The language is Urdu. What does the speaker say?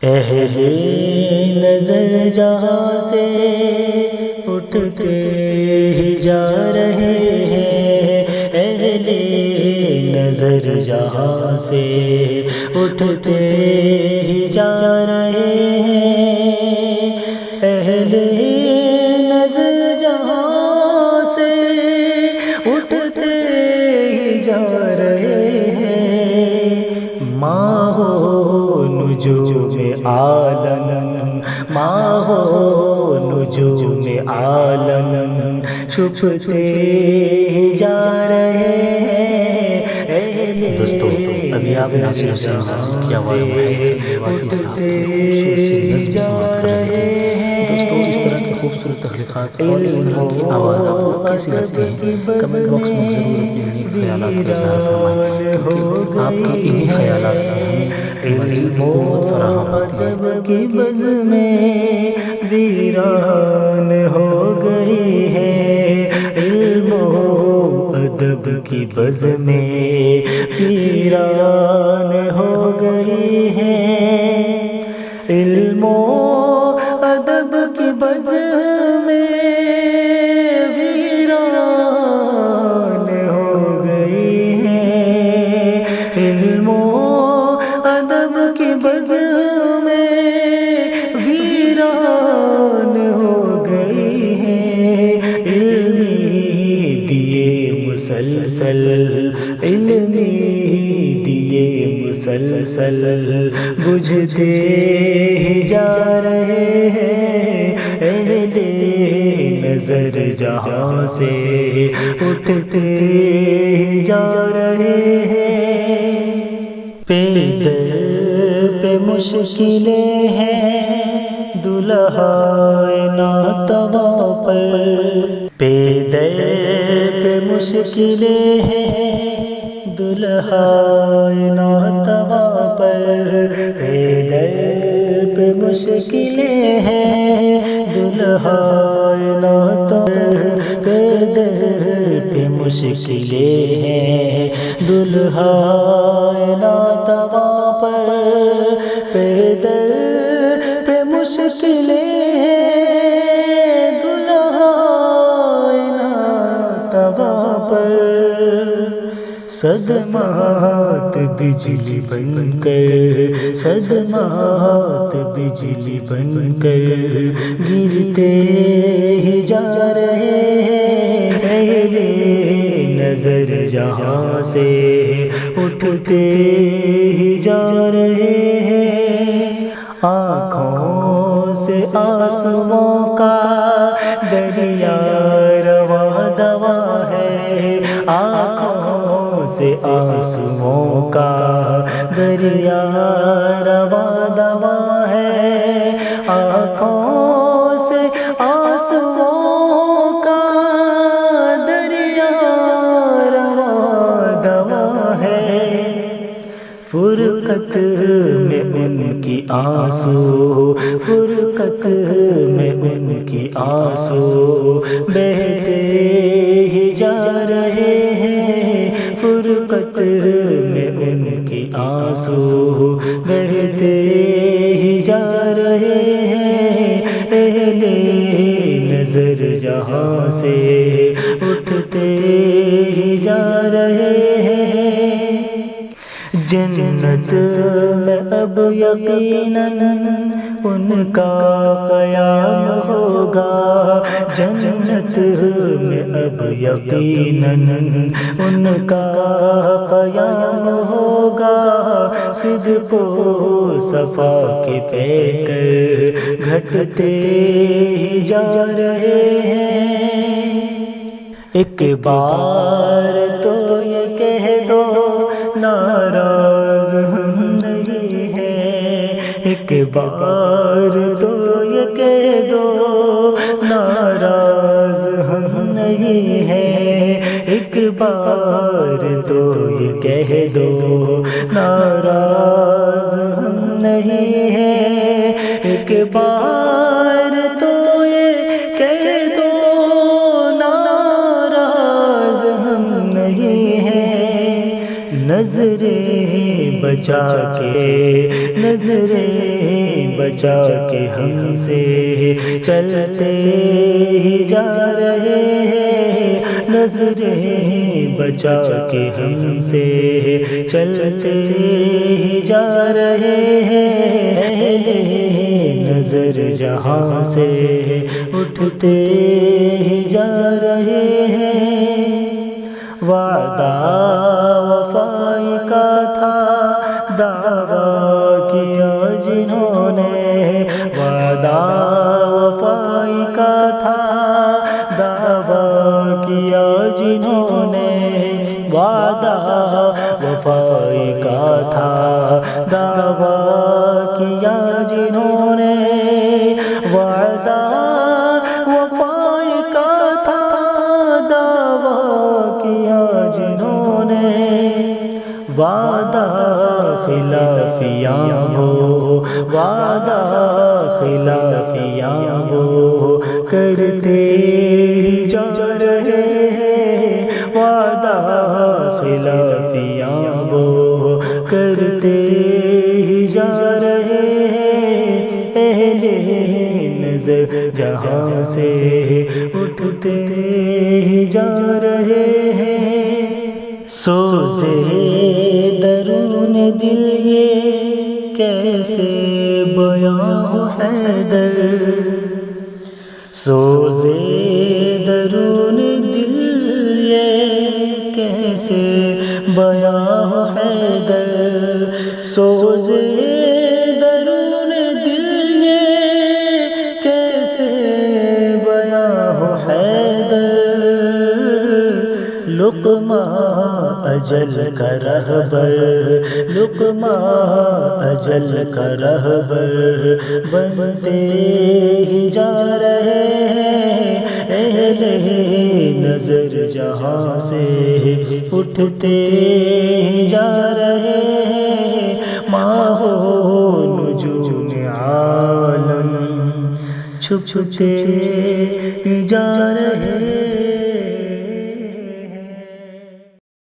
اہل نظر جہاں سے اٹھتے ہی جا رہے ہیں، اہل نظر جہاں سے اٹھتے ہی جا رہے ہیں، اہل نظر جہاں سے اٹھتے ہی جا رہے ہیں، ماں ہو نجوم عالم، ماں ہو نجوم عالم، چھپتے جا رہے ہیں۔ دوستو ابھی آپ ناصر حسین ناصر کی آواز دوستو اس طرح کی خوبصورت تخلیقات اور اس طرح کی آواز آپ کو کیسی لگتی ہے؟ کمنٹ باکس میں ضرور اپنے نیک خیالات کا اظہار فرمائیں، کیونکہ آپ کے انہی خیالات سے ہمیں مزید قوت فراہم ہوتی ہے۔ ادب کی بز میں ویران ہو گئی ہے، علم و ادب کی بز میں ویران ہو گئی ہے، علم و ادب کی بز میں ویران ہو گئی ہے، علم و ادب کی بز میں ویران ہو گئی ہے، علمی دیے مسلسل، علمی دیے مسلسل بجھتے ہی جا رہے ہیں، اہل نظر جہاں سے اٹھتے ہی جا رہے ہیں، پیدل پہ مشکلیں ہیں دلہائے ناتواں پر، پیدل پہ مشکلیں ہیں دلہائے ناتواں پر، پیدل پہ مشکلیں ہیں دلہائے ناتواں پر، پیدل پہ مشکلیں ہیں دلہائے ناتواں پر، پیدل پہ مشکلیں ہیں دلہائے ناتواں پر، صدمات بجلی بن کر، صدمات بجلی بن کر گرتے ہی جا رہے ہیں، اہل نظر جہاں سے اٹھتے ہی جا رہے ہیں، آنکھوں سے آنسوؤں کا دریا رواں دواں ہے، آنکھوں سے آنسوؤں کا دریا رواں دواں ہے، آنکھوں سے آنسوؤں کا دریا رواں دواں ہے، فرقت میں ان کی آنسو، فرقت میں ان کی آنسو بہتے ہی جا رہے ہیں، فرقت میں ان کی آنسو بہتے ہی جا رہے ہیں، اہل نظر جہاں سے اٹھتے ہی جا رہے ہیں، جنت میں اب یقیناً ان کا قیام ہوگا، جنت میں اب یقیناً ان کا قیام ہوگا، صدق و صفا کے پیکر گھٹتے ہی جا رہے ہیں، ایک بار تو یہ کہہ دو ناراض ہم نہیں ہیں، ایک بار تو یہ کہہ دو ناراض ہم نہیں ہیں، ایک بار تو یہ کہہ دو ناراض ہم نہیں ہیں، ایک بار تو یہ کہہ دو ناراض ہم نہیں ہیں، نظریں بچا کے، نظریں بچا کے ہم سے چلتے ہی جا رہے ہیں، نظریں بچا کے ہم سے چلتے ہی جا رہے ہیں، نظر جہاں سے اٹھتے ہی جا رہے ہیں۔ وعدہ وفائی کا تھا دعویٰ کیا جنہوں نے، وعدہ وفائی کا تھا دعویٰ کیا جنہوں نے، وعدہ وفائی کا تھا دعویٰ کیا جنہوں نے، وعدہ وفائی کا تھا دعویٰ کیا جنہوں نے، وعدہ خلافیاں ہو، وعدہ خلافیاں ہو کرتے ہی جا رہے ہیں، وعدہ خلافیاں ہو کرتے ہی جا رہے ہیں، اہل نظر جہاں سے اٹھتے ہی جا رہے ہیں۔ سوزے درون دل یہ کیسے بیاں ہو حیدر، سوزے درون دل یہ کیسے بیاں ہو حیدر، سوزے درون دل یہ کیسے بیاں ہو حیدر، لقمہ اجل کا رہبر، لقمہ اجل کا رہبر بنتے ہی جا رہے ہیں، اہل نظر جہاں سے اٹھتے ہی جا رہے ہیں، ماہو نجوم عالم چھپتے ہی جا رہے ہیں۔